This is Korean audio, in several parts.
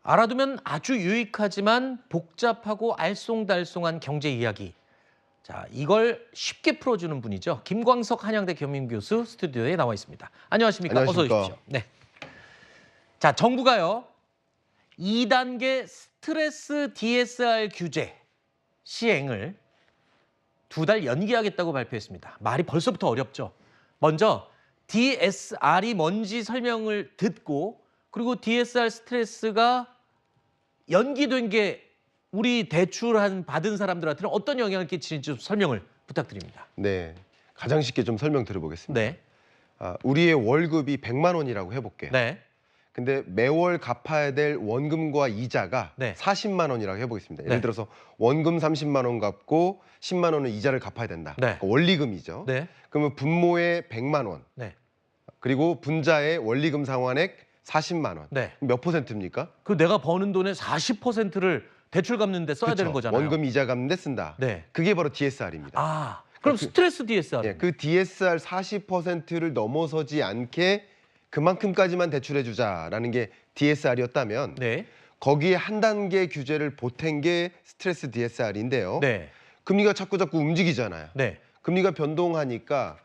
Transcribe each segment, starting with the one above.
알아두면 아주 유익하지만 복잡하고 알쏭달쏭한 경제 이야기. 자, 이걸 쉽게 풀어주는 분이죠. 김광석 한양대 겸임교수 스튜디오에 나와 있습니다. 안녕하십니까? 어서 안녕하십니까? 오십시오. 네. 자, 정부가요. 2단계 스트레스 DSR 규제 시행을 2달 연기하겠다고 발표했습니다. 말이 벌써부터 어렵죠. 먼저 DSR이 뭔지 설명을 듣고 그리고 DSR 스트레스가 연기된 게 우리 대출 받은 사람들한테는 어떤 영향을 끼치는지 좀 설명을 부탁드립니다. 네, 가장 쉽게 좀 설명 드려보겠습니다. 네. 우리의 월급이 100만 원이라고 해볼게요. 네. 근데 매월 갚아야 될 원금과 이자가 네. 40만 원이라고 해보겠습니다. 예를 네. 들어서 원금 30만 원 갚고 10만 원은 이자를 갚아야 된다. 네. 그러니까 원리금이죠. 네. 그러면 분모에 100만 원, 네. 그리고 분자의 원리금 상환액 40만 원. 네. 몇 퍼센트입니까? 그 내가 버는 돈의 40%를 대출 갚는 데 써야 되는 그쵸. 거잖아요. 원금 이자 갚는 데 쓴다. 네. 그게 바로 DSR입니다. 아, 그럼 스트레스 DSR. 예, 그 DSR 40%를 넘어서지 않게 그만큼까지만 대출해 주자라는 게 DSR이었다면 네. 거기에 한 단계 규제를 보탠 게 스트레스 DSR인데요. 네. 금리가 자꾸 움직이잖아요. 네. 금리가 변동하니까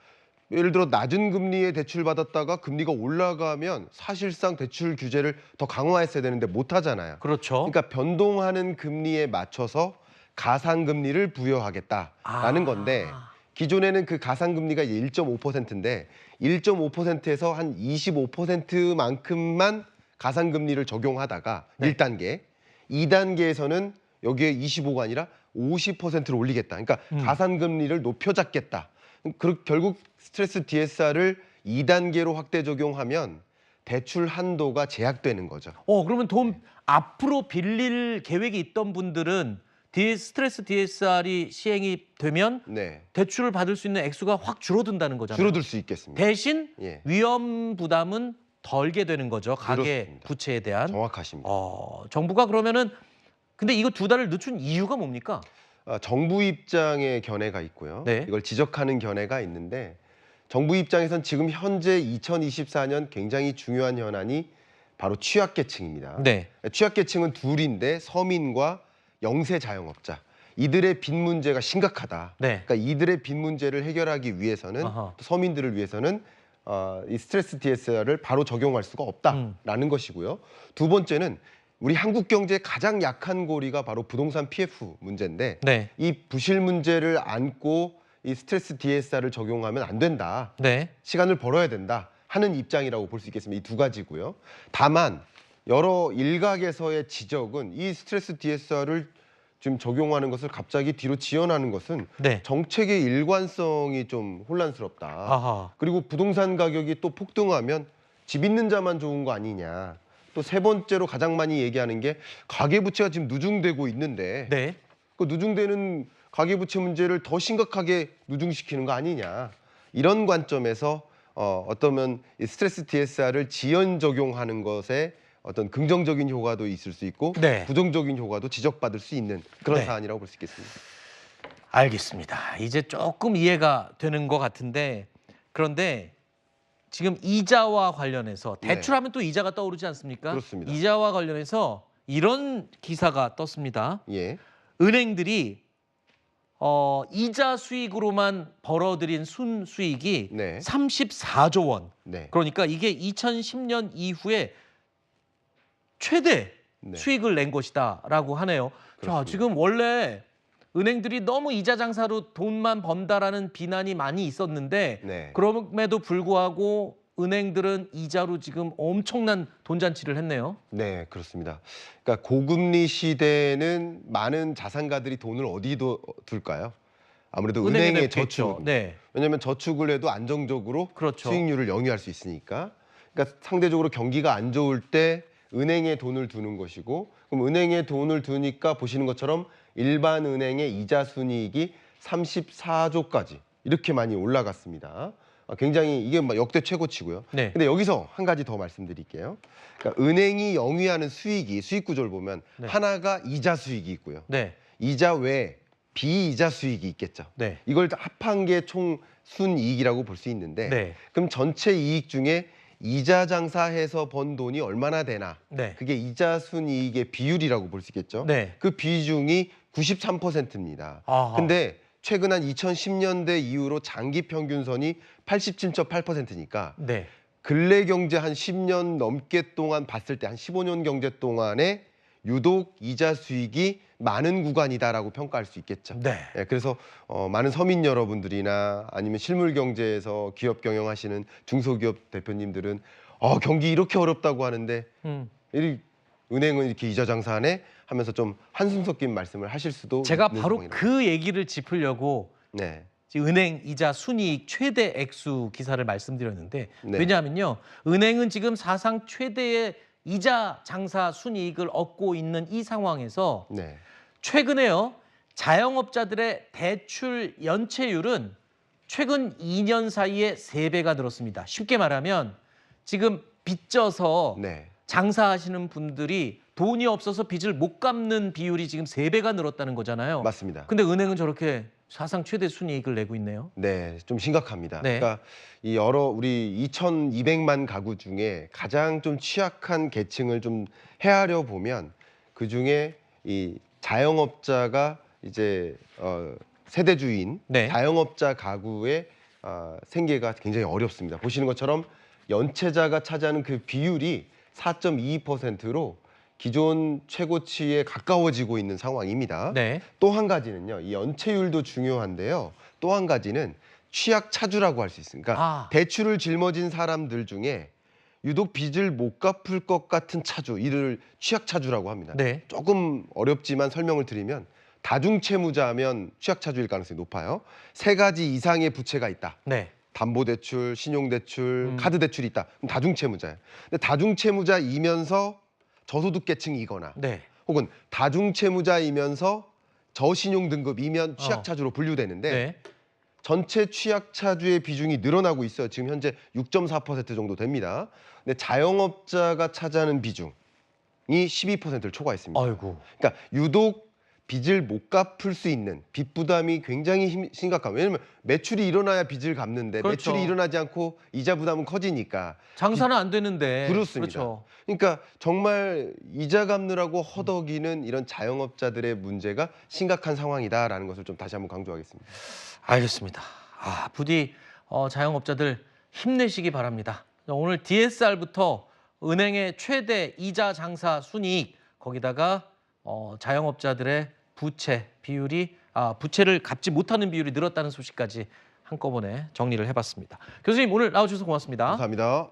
예를 들어 낮은 금리에 대출 받았다가 금리가 올라가면 사실상 대출 규제를 더 강화했어야 되는데 못 하잖아요. 그렇죠. 그러니까 변동하는 금리에 맞춰서 가상금리를 부여하겠다라는 건데 기존에는 그 가상금리가 1.5%인데 1.5%에서 한 25%만큼만 가상금리를 적용하다가 네. 1단계, 2단계에서는 여기에 25가 아니라 50%를 올리겠다. 그러니까 가상금리를 높여 잡겠다. 결국 스트레스 DSR을 2단계로 확대 적용하면 대출 한도가 제약되는 거죠. 그러면 돈 앞으로 빌릴 계획이 있던 분들은 스트레스 DSR이 시행이 되면 네, 대출을 받을 수 있는 액수가 확 줄어든다는 거잖아요. 줄어들 수 있겠습니다. 대신 예. 위험 부담은 덜게 되는 거죠. 가계 그렇습니다. 부채에 대한. 정확하십니다. 정부가 그러면은 근데 이거 2달을 늦춘 이유가 뭡니까? 정부 입장의 견해가 있고요. 네. 이걸 지적하는 견해가 있는데 정부 입장에선 지금 현재 2024년 굉장히 중요한 현안이 바로 취약계층입니다. 네. 취약계층은 둘인데 서민과 영세 자영업자. 이들의 빚 문제가 심각하다. 네. 그러니까 이들의 빚 문제를 해결하기 위해서는 아하. 또 서민들을 위해서는 이 스트레스 DSR을 바로 적용할 수가 없다라는 것이고요. 두 번째는 우리 한국 경제의 가장 약한 고리가 바로 부동산 PF 문제인데 네. 이 부실 문제를 안고 이 스트레스 DSR을 적용하면 안 된다. 네. 시간을 벌어야 된다 하는 입장이라고 볼 수 있겠습니다. 이 두 가지고요. 다만 여러 일각에서의 지적은 이 스트레스 DSR을 지금 적용하는 것을 갑자기 뒤로 지연하는 것은 네. 정책의 일관성이 좀 혼란스럽다. 아하. 그리고 부동산 가격이 또 폭등하면 집 있는 자만 좋은 거 아니냐. 또 세 번째로 가장 많이 얘기하는 게 가계부채가 지금 누중되고 있는데 네. 그 누중되는 가계부채 문제를 더 심각하게 누중시키는 거 아니냐. 이런 관점에서 어떠면 이 스트레스 DSR을 지연 적용하는 것에 어떤 긍정적인 효과도 있을 수 있고 네. 부정적인 효과도 지적받을 수 있는 그런 네. 사안이라고 볼 수 있겠습니다. 알겠습니다. 이제 조금 이해가 되는 것 같은데 그런데 지금 이자와 관련해서 대출하면 또 이자가 떠오르지 않습니까? 그렇습니다. 이자와 관련해서 이런 기사가 떴습니다. 예, 은행들이 이자 수익으로만 벌어들인 순수익이 네. 34조 원. 네. 그러니까 이게 2010년 이후에 최대 네. 수익을 낸 것이다라고 하네요. 자, 그렇습니다. 지금 원래 은행들이 너무 이자 장사로 돈만 번다라는 비난이 많이 있었는데 네. 그럼에도 불구하고 은행들은 이자로 지금 엄청난 돈잔치를 했네요. 네, 그렇습니다. 그러니까 고금리 시대에는 많은 자산가들이 돈을 어디 둘까요? 아무래도 은행에 냈겠죠. 저축. 네. 왜냐하면 저축을 해도 안정적으로 그렇죠. 수익률을 영위할 수 있으니까. 그러니까 상대적으로 경기가 안 좋을 때 은행에 돈을 두는 것이고, 그럼 은행에 돈을 두니까 보시는 것처럼 일반 은행의 이자 순이익이 34조까지 이렇게 많이 올라갔습니다. 굉장히 이게 역대 최고치고요. 네. 근데 여기서 한 가지 더 말씀드릴게요. 그러니까 은행이 영위하는 수익이 수익 구조를 보면 네. 하나가 이자 수익이 있고요. 네. 이자 외에 비이자 수익이 있겠죠. 네. 이걸 합한 게 총 순이익이라고 볼 수 있는데 네. 그럼 전체 이익 중에 이자 장사해서 번 돈이 얼마나 되나. 네. 그게 이자 순이익의 비율이라고 볼 수 있겠죠. 네. 그 비중이 93%입니다. 아하. 근데 최근 한 2010년대 이후로 장기 평균선이 87.8%니까 네. 근래 경제 한 10년 넘게 동안 봤을 때 한 15년 경제 동안에 유독 이자 수익이 많은 구간이다라고 평가할 수 있겠죠. 네. 예, 그래서 많은 서민 여러분들이나 아니면 실물 경제에서 기업 경영하시는 중소기업 대표님들은 경기 이렇게 어렵다고 하는데 이 은행은 이렇게 이자 장사하네 하면서 좀 한숨 섞인 말씀을 하실 수도 제가 있는 바로 상황이라고. 그 얘기를 짚으려고 네. 지금 은행 이자 순이익 최대 액수 기사를 말씀드렸는데 네. 왜냐하면요. 은행은 지금 사상 최대의 이자 장사 순이익을 얻고 있는 이 상황에서 네. 최근에요. 자영업자들의 대출 연체율은 최근 2년 사이에 3배가 늘었습니다. 쉽게 말하면 지금 빚져서 네. 장사하시는 분들이 돈이 없어서 빚을 못 갚는 비율이 지금 3배가 늘었다는 거잖아요. 맞습니다. 근데 은행은 저렇게 사상 최대 순이익을 내고 있네요. 네, 좀 심각합니다. 네. 그러니까 이 우리 2,200만 가구 중에 가장 좀 취약한 계층을 좀 헤아려 보면 그 중에 이 자영업자가 이제 세대주인 네. 자영업자 가구의 생계가 굉장히 어렵습니다. 보시는 것처럼 연체자가 차지하는 그 비율이 4.22%로 기존 최고치에 가까워지고 있는 상황입니다. 네. 또 한 가지는요. 이 연체율도 중요한데요. 또 한 가지는 취약 차주라고 할 수 있습니다. 그러니까 대출을 짊어진 사람들 중에 유독 빚을 못 갚을 것 같은 차주, 이를 취약 차주라고 합니다. 네. 조금 어렵지만 설명을 드리면 다중채무자면 취약 차주일 가능성이 높아요. 3가지 이상의 부채가 있다. 네. 담보대출, 신용대출, 카드대출이 있다. 그럼 다중채무자예요. 근데 다중채무자이면서 저소득계층이거나 네. 혹은 다중채무자이면서 저신용 등급이면 취약차주로 분류되는데 네. 전체 취약차주의 비중이 늘어나고 있어요. 지금 현재 6.4% 정도 됩니다. 근데 자영업자가 차지하는 비중이 12%를 초과했습니다. 아이고. 그러니까 유독 빚을 못 갚을 수 있는 빚 부담이 굉장히 심각한. 왜냐하면 매출이 일어나야 빚을 갚는데 그렇죠. 매출이 일어나지 않고 이자 부담은 커지니까 장사는 안 되는데. 그렇습니다. 그렇죠. 그러니까 정말 이자 갚느라고 허덕이는 이런 자영업자들의 문제가 심각한 상황이다라는 것을 좀 다시 한번 강조하겠습니다. 알겠습니다. 부디 자영업자들 힘내시기 바랍니다. 오늘 DSR부터 은행의 최대 이자 장사 순이익 거기다가 자영업자들의 부채 비율이 부채를 갚지 못하는 비율이 늘었다는 소식까지 한꺼번에 정리를 해봤습니다. 교수님 오늘 나와주셔서 고맙습니다. 감사합니다.